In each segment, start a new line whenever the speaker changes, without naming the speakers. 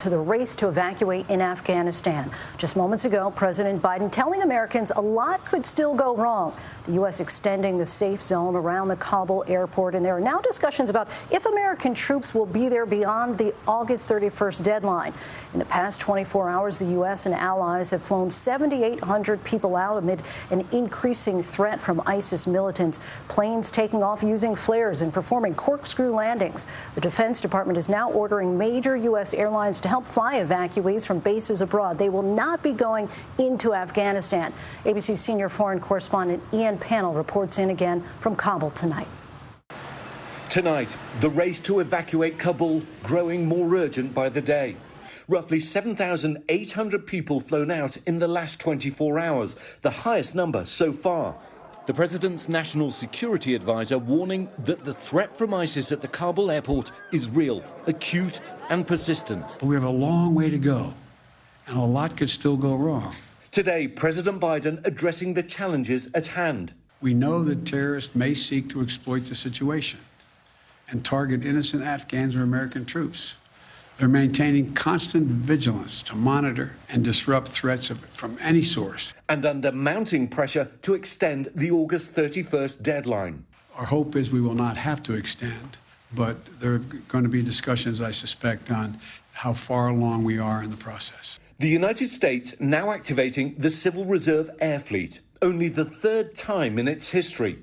to the race to evacuate in Afghanistan. Just moments ago, President Biden telling Americans a lot could still go wrong. The U.S. extending the safe zone around the Kabul airport, and there are now discussions about if American troops will be there beyond the August 31st deadline. In the past 24 hours, the U.S. and allies have flown 7,800 people out amid an increasing threat from ISIS militants. Planes taking off using flares and performing corkscrew landings. The Defense Department is now ordering major U.S. airlines to help fly evacuees from bases abroad. They will not be going into Afghanistan. ABC senior foreign correspondent Ian Pannell reports in again from Kabul tonight.
Tonight, the race to evacuate Kabul growing more urgent by the day. Roughly 7,800 people flown out in the last 24 hours, the highest number so far. The president's national security advisor warning that the threat from ISIS at the Kabul airport is real, acute and persistent.
We have a long way to go, and a lot could still go wrong.
Today, President Biden addressing the challenges at hand.
We know that terrorists may seek to exploit the situation and target innocent Afghans or American troops. They're maintaining constant vigilance to monitor and disrupt threats from any source.
And under mounting pressure to extend the August 31st deadline.
Our hope is we will not have to extend, but there are going to be discussions, I suspect, on how far along we are in the process.
The United States now activating the Civil Reserve Air Fleet, only the third time in its history.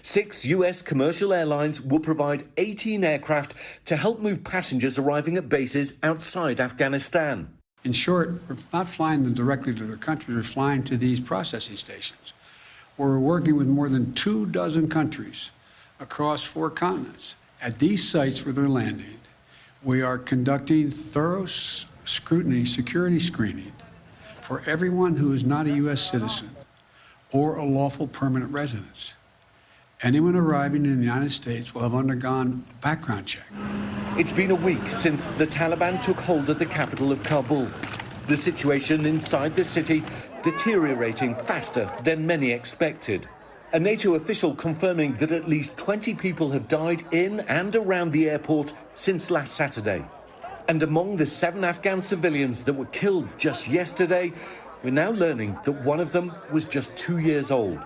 6 U.S. commercial airlines will provide 18 aircraft to help move passengers arriving at bases outside Afghanistan.
In short, we're not flying them directly to their country, we're flying to these processing stations. We're working with more than 24 countries across 4 continents. At these sites where they're landing, we are conducting thorough scrutiny, security screening for everyone who is not a U.S. citizen or a lawful permanent resident. Anyone arriving in the United States will have undergone a background check.
It's been a week since the Taliban took hold of the capital of Kabul. The situation inside the city deteriorating faster than many expected. A NATO official confirming that at least 20 people have died in and around the airport since last Saturday. And among the 7 Afghan civilians that were killed just yesterday, we're now learning that one of them was just 2 years old.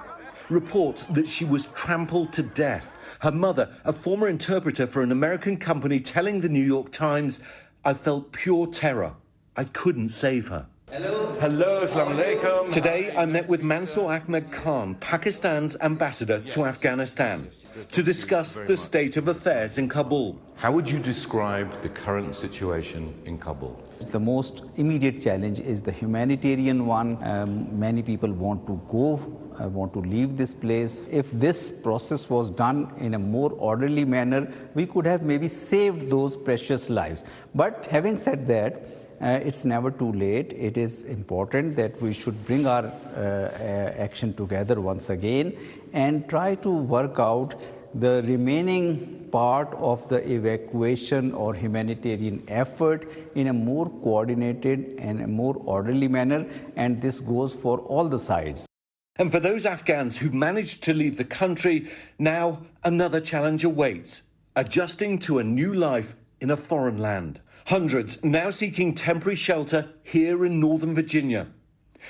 Reports that she was trampled to death. Her mother, a former interpreter for an American company, telling the New York Times, "I felt pure terror. I couldn't save her."
Hello, assalamu alaikum.
Today, I met with Mansour Ahmed Khan, Pakistan's ambassador to Afghanistan, to discuss the state of affairs in Kabul.
How would you describe the current situation in Kabul?
The most immediate challenge is the humanitarian one. Many people want to go, want to leave this place. If this process was done in a more orderly manner, we could have maybe saved those precious lives. But having said that, it's never too late. It is important that we should bring our action together once again and try to work out the remaining part of the evacuation or humanitarian effort in a more coordinated and a more orderly manner, and this goes for all the sides.
And for those Afghans who've managed to leave the country, now another challenge awaits, adjusting to a new life in a foreign land. Hundreds now seeking temporary shelter here in Northern Virginia.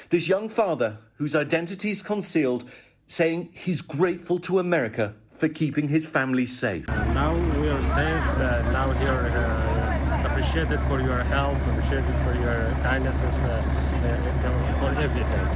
This young father, whose identity is concealed, saying he's grateful to America for keeping his family safe.
Now we are safe. Now here, appreciated for your help, appreciated for your kindnesses, for everything.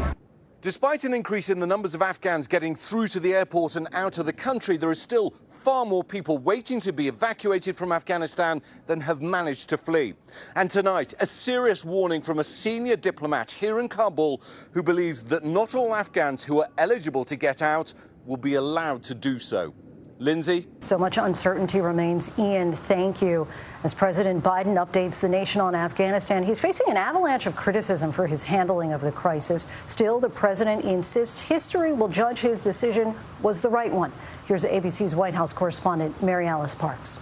Despite an increase in the numbers of Afghans getting through to the airport and out of the country, there are still far more people waiting to be evacuated from Afghanistan than have managed to flee. And tonight, a serious warning from a senior diplomat here in Kabul who believes that not all Afghans who are eligible to get out will be allowed to do so. Lindsay?
So much uncertainty remains. Ian, thank you. As President Biden updates the nation on Afghanistan, he's facing an avalanche of criticism for his handling of the crisis. Still, the president insists history will judge his decision was the right one. Here's ABC's White House correspondent, Mary Alice Parks.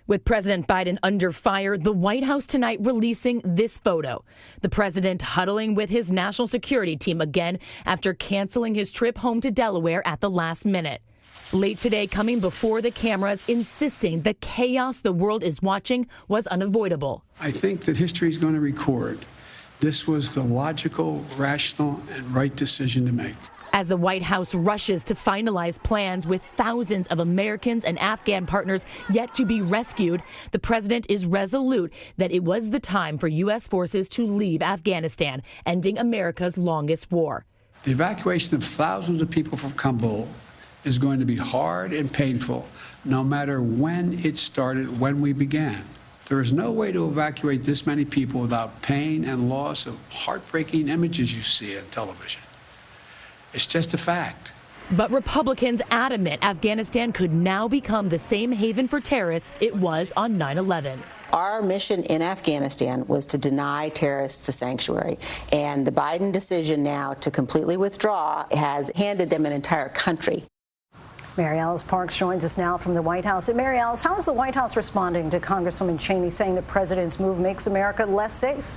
With President Biden under fire, the White House tonight releasing this photo. The president huddling with his national security team again after canceling his trip home to Delaware at the last minute. Late today, coming before the cameras, insisting the chaos the world is watching was unavoidable.
I think that history is going to record this was the logical, rational, and right decision to make.
As the White House rushes to finalize plans with thousands of Americans and Afghan partners yet to be rescued, the president is resolute that it was the time for U.S. forces to leave Afghanistan, ending America's longest war.
The evacuation of thousands of people from Kabul is going to be hard and painful, no matter when it started, when we began. There is no way to evacuate this many people without pain and loss of heartbreaking images you see on television. It's just a fact.
But Republicans adamant Afghanistan could now become the same haven for terrorists it was on 9/11.
Our mission in Afghanistan was to deny terrorists a sanctuary, and the Biden decision now to completely withdraw has handed them an entire country.
Mary Alice Parks joins us now from the White House. And Mary Alice, how is the White House responding to Congresswoman Cheney saying the president's move makes America less safe?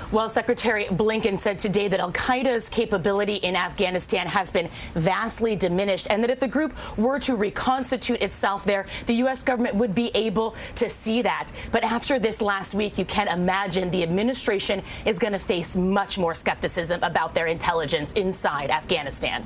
Well, Secretary Blinken said today that al-Qaeda's capability in Afghanistan has been vastly diminished, and that if the group were to reconstitute itself there, the U.S. government would be able to see that. But after this last week, you can imagine the administration is going to face much more skepticism about their intelligence inside Afghanistan.